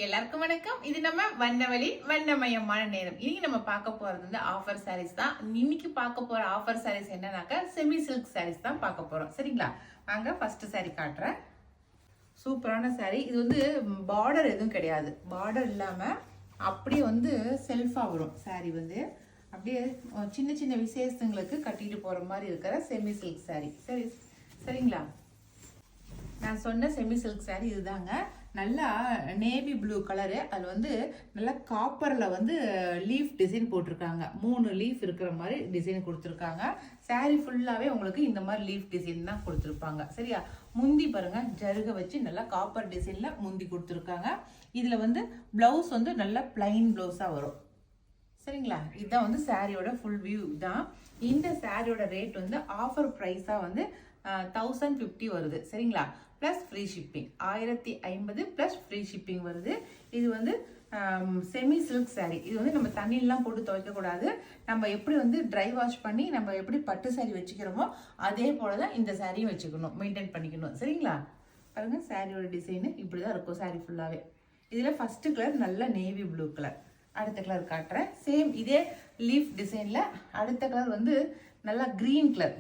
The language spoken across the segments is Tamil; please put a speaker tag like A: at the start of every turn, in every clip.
A: எல்லாருக்கும் வணக்கம். இது நம்ம வண்ணவழி வண்ணமயமான நேரம். இன்னைக்கு நம்ம பார்க்க போறது வந்து ஆஃபர் சாரீஸ் தான். இன்னைக்கு பார்க்க போற ஆஃபர் சாரீஸ் என்னன்னாக்கா செமி சில்க் சாரீஸ் தான் பார்க்க போறோம். சரிங்களா? வாங்க ஃபர்ஸ்ட் சாரீ காட்டுறேன். சூப்பரான சாரீ. இது வந்து பார்டர் எதுவும் கிடையாது. பார்டர் இல்லாம அப்படியே வந்து செல்ஃபா வரும். சாரீ வந்து அப்படியே சின்ன சின்ன விசேஷங்களுக்கு கட்டிட்டு போற மாதிரி இருக்கிற செமி சில்க் சாரீ. சரிங்களா? நான் சொன்ன செமி சில்க் சாரீ இதுதாங்க. நல்லா நேவி ப்ளூ கலரு. அதில் வந்து நல்லா காப்பரில் வந்து லீஃப் டிசைன் போட்டிருக்காங்க. 3 லீஃப் இருக்கிற மாதிரி டிசைன் கொடுத்துருக்காங்க. சாரீ ஃபுல்லாகவே உங்களுக்கு இந்த மாதிரி லீஃப் டிசைன் தான் கொடுத்துருப்பாங்க. சரியா? முந்தி பாருங்க, ஜருகை வச்சு நல்லா காப்பர் டிசைனில் முந்தி கொடுத்துருக்காங்க. இதில் வந்து ப்ளவுஸ் வந்து நல்லா பிளைன் ப்ளவுஸாக வரும். சரிங்களா? இதுதான் வந்து சாரியோட ஃபுல் வியூ தான். இந்த சாரியோட ரேட் வந்து ஆஃபர் ப்ரைஸாக வந்து 1050 வருது. சரிங்களா? Plus free shipping 1050 plus free shipping வருது. இது வந்து செமி சில்க் சாரீ. இது வந்து நம்ம தண்ணியெலாம் போட்டு துவைக்கக்கூடாது. நம்ம எப்படி வந்து ட்ரை வாஷ் பண்ணி நம்ம எப்படி பட்டு சாரீ வச்சுக்கிறோமோ அதே போல தான் இந்த சாரியும் வச்சுக்கணும், மெயின்டைன் பண்ணிக்கணும். சரிங்களா? பாருங்க, சாரியோட டிசைனு இப்படி தான் இருக்கும் சாரீ ஃபுல்லாகவே. இதில் ஃபஸ்ட்டு கலர் நல்ல நேவி ப்ளூ கலர். அடுத்த கலர் காட்டுறேன். சேம் இதே லீஃப் டிசைனில் அடுத்த கலர் வந்து நல்லா க்ரீன் கலர்.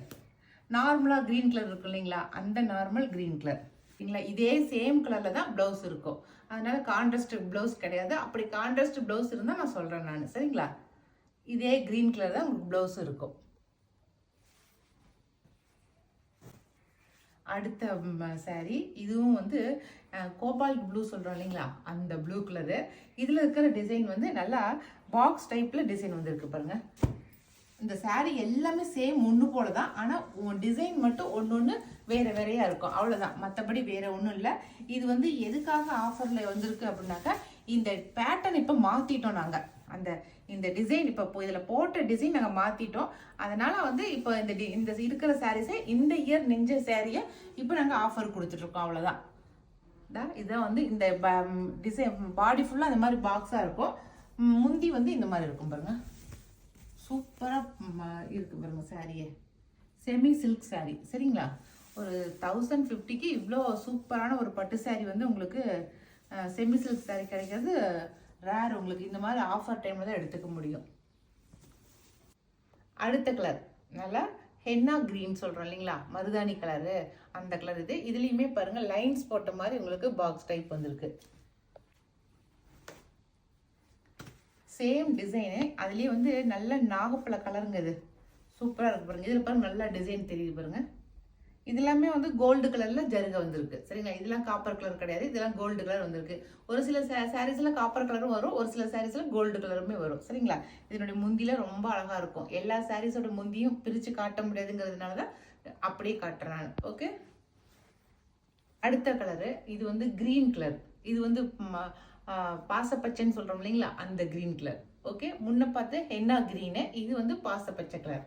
A: நார்மலாக க்ரீன் கலர் இருக்கும் இல்லைங்களா, அந்த நார்மல் க்ரீன் கலர் இல்லைங்களா. இதே சேம் கலரில் தான் ப்ளவுஸ் இருக்கும். அதனால கான்ட்ராஸ்ட் ப்ளவுஸ் கிடையாது. அப்படி கான்ட்ராஸ்ட் ப்ளவுஸ் இருந்தால் நான் சொல்கிறேன் நான். சரிங்களா? இதே க்ரீன் கலர் தான் உங்களுக்கு ப்ளவுஸ் இருக்கும். அடுத்த சாரீ இதுவும் வந்து கோபால்ட் ப்ளூ சொல்கிறோம் இல்லைங்களா, அந்த ப்ளூ கலரு. இதில் இருக்கிற டிசைன் வந்து நல்லா பாக்ஸ் டைப்பில் டிசைன் வந்துருக்கு பாருங்கள். இந்த சாரீ எல்லாமே சேம் ஒன்று போல தான். ஆனால் டிசைன் மட்டும் ஒன்று வேறு வேறையாக இருக்கும், அவ்வளோதான். மற்றபடி வேறு ஒன்றும் இல்லை. இது வந்து எதுக்காக ஆஃபரில் வந்திருக்கு அப்படின்னாக்கா, இந்த பேட்டர்ன் இப்போ மாற்றிட்டோம் நாங்கள். இந்த டிசைன் இப்போ இதில் போட்ட டிசைன் நாங்கள் மாற்றிட்டோம். அதனால் வந்து இப்போ இந்த இருக்கிற சாரீஸை இந்த இயர் நெஞ்ச சாரியை இப்போ நாங்கள் ஆஃபர் கொடுத்துட்ருக்கோம், அவ்வளோதான். இதுதான் வந்து இந்த டிசைன் பாடி ஃபுல்லாக அந்த மாதிரி பாக்ஸாக இருக்கும். முந்தி வந்து இந்த மாதிரி இருக்கும் பாருங்கள். சூப்பராக இருக்குது பாருங்க சாரியே. Semi silk sari. சரிங்களா? ஒரு 1050க்கு இவ்வளோ சூப்பரான ஒரு பட்டு சாரீ வந்து உங்களுக்கு செமி சில்க் சாரீ கிடைக்கிறது ரேர். உங்களுக்கு இந்த மாதிரி ஆஃபர் டைமில் தான் எடுத்துக்க முடியும். அடுத்த கலர் நல்லா ஹென்னா க்ரீன் சொல்கிறோம் இல்லைங்களா, மருதாணி கலரு, அந்த கலர் இது. இதுலேயுமே பாருங்கள் லைன்ஸ் போட்ட மாதிரி உங்களுக்கு பாக்ஸ் டைப் வந்திருக்கு. Same design. அதுலேயே வந்து நல்ல நாகப்பழ கலருங்க. இது சூப்பராக இருக்குது பாருங்கள். இதில் பாருங்கள் நல்லா டிசைன் தெரியுது பாருங்கள். இது எல்லாமே வந்து கோல்டு கலரில் ஜருகை வந்திருக்கு. சரிங்களா? இதெல்லாம் காப்பர் கலர் கிடையாது, இதெல்லாம் கோல்டு கலர் வந்திருக்கு. ஒரு சில சாரீஸில் காப்பர் கலரும் வரும், ஒரு சில சாரீஸில் கோல்டு கலருமே வரும். சரிங்களா? இதனுடைய முந்தியில் ரொம்ப அழகாக இருக்கும். எல்லா சாரீஸோட முந்தியும் பிரித்து காட்ட முடியாதுங்கிறதுனால தான் அப்படியே காட்டுறேன் நான். ஓகே. அடுத்த கலரு இது வந்து க்ரீன் கலர். இது வந்து பாசப்பச்சைன்னு சொல்கிறோம் இல்லைங்களா, அந்த க்ரீன் கலர். ஓகே. முன்ன பார்த்து ஹென்னா க்ரீனு, இது வந்து பாசப்பச்சை கலர்.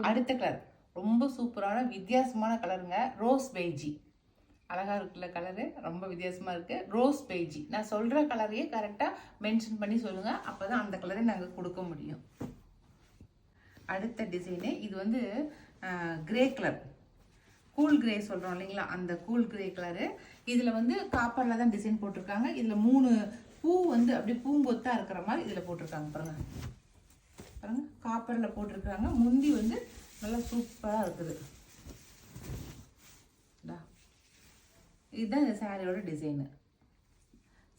A: அடுத்த கலர் ரொம்ப சூப்பரான வித்தியாசமான கலருங்க. ரோஸ் பெய்ஜி. அழகாக இருக்குல்ல கலரு, ரொம்ப வித்தியாசமாக இருக்குது. ரோஸ் பெய்ஜி. நான் சொல்கிற கலரையே கரெக்டாக மென்ஷன் பண்ணி சொல்லுங்கள், அப்போ தான் அந்த கலரை நாங்கள் கொடுக்க முடியும். அடுத்த டிசைனு இது வந்து கிரே கலர், கூல் கிரே சொல்கிறோம் இல்லைங்களா, அந்த கூல் கிரே கலரு. இதில் வந்து காப்பரில் தான் டிசைன் போட்டிருக்காங்க. இதில் 3 பூ வந்து அப்படி பூங்கொத்தாக இருக்கிற மாதிரி இதில் போட்டிருக்காங்க பாருங்கள். பாருங்கள், காப்பரில் போட்டிருக்காங்க. முந்தி வந்து நல்லா சூப்பராக இருக்குது. இதுதான் இந்த சாரியோட டிசைனு.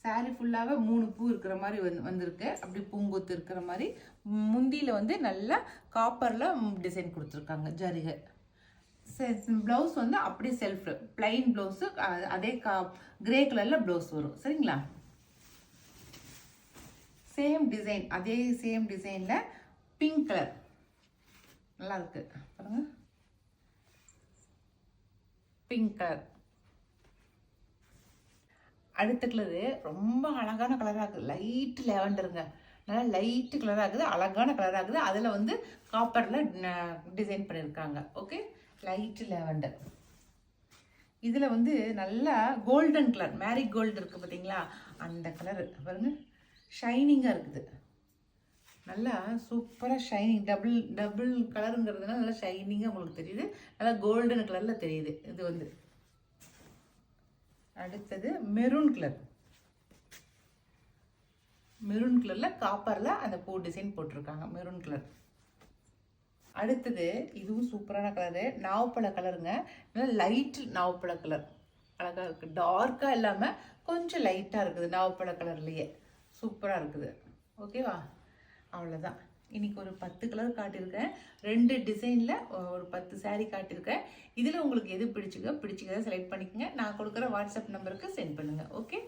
A: சாரி ஃபுல்லாகவே 3 பூ இருக்கிற மாதிரி வந்திருக்கு. அப்படி பூங்கொத்து இருக்கிற மாதிரி. முந்தியில் வந்து நல்லா காப்பரில் டிசைன் கொடுத்துருக்காங்க, ஜரிகை. ப்ளவுஸ் வந்து அப்படியே செல்ஃப் பிளைன் ப்ளவுஸு. அதே கிரே கலரில் ப்ளவுஸ் வரும். சரிங்களா? சேம் டிசைன், அதே சேம் டிசைனில் பிங்க் கலர் நல்லா இருக்கு பாருங்க. Pink colour. அடுத்த கலரு ரொம்ப அழகான கலராக இருக்குது. லைட் லேவண்டருங்க. நல்லா லைட்டு கலராக இருக்குது, அழகான கலராக இருக்குது. அதில் வந்து காப்பரில் டிசைன் பண்ணியிருக்காங்க. ஓகே. Light lavender. இதில் வந்து நல்லா கோல்டன் கலர், மேரி கோல்டு இருக்குது பார்த்தீங்களா, அந்த கலரு பாருங்க. ஷைனிங்காக இருக்குது. நல்லா சூப்பராக ஷைனிங். டபுள் கலருங்கிறதுனால நல்லா ஷைனிங்காக உங்களுக்கு தெரியுது. நல்லா கோல்டன் கலரில் தெரியுது இது வந்து. அடுத்தது மெரூன் கலர். மெரூன் கலரில் காப்பரில் அந்த பூ டிசைன் போட்டிருக்காங்க, மெரூன் கலர். அடுத்தது இதுவும் சூப்பரான கலரு, நாவப்பழ கலருங்க. நல்லா லைட் நாவப்பழ கலர், அழகாக இருக்குது. டார்க்காக இல்லாமல் கொஞ்சம் லைட்டாக இருக்குது, நாவப்பழ கலர்லேயே சூப்பராக இருக்குது. ஓகேவா? அவ்வளோதான். இன்றைக்கி ஒரு 10 கலர் காட்டியிருக்கேன், 2 டிசைனில் ஒரு 10 saree காட்டியிருக்கேன். இதில் உங்களுக்கு எது பிடிச்சிக்கிறத செலக்ட் பண்ணிக்கோங்க. நான் கொடுக்குற வாட்ஸ்அப் நம்பருக்கு சென்ட் பண்ணுங்கள். ஓகே.